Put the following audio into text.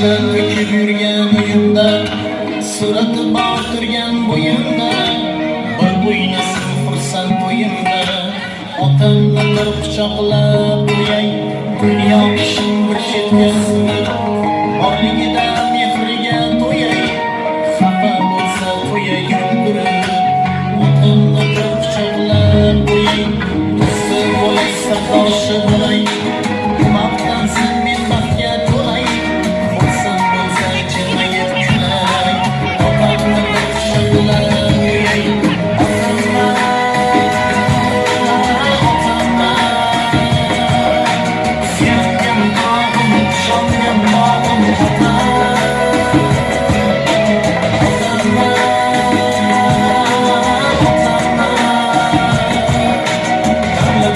bilan to'kib yurgan uyimda, surati bor turgan bo'yimda, bir o'ynasin xursand to'yimda. Otamni bir quchoqlab qo'yay, dunyo ishim bir chetga sinib, borligidan mehriga to'yay, xafa bo'lsa to'yay kuldirib. Otamni bir quchoqlab qo'yay, do'sti bo'lay, sirdoshi bo'lay,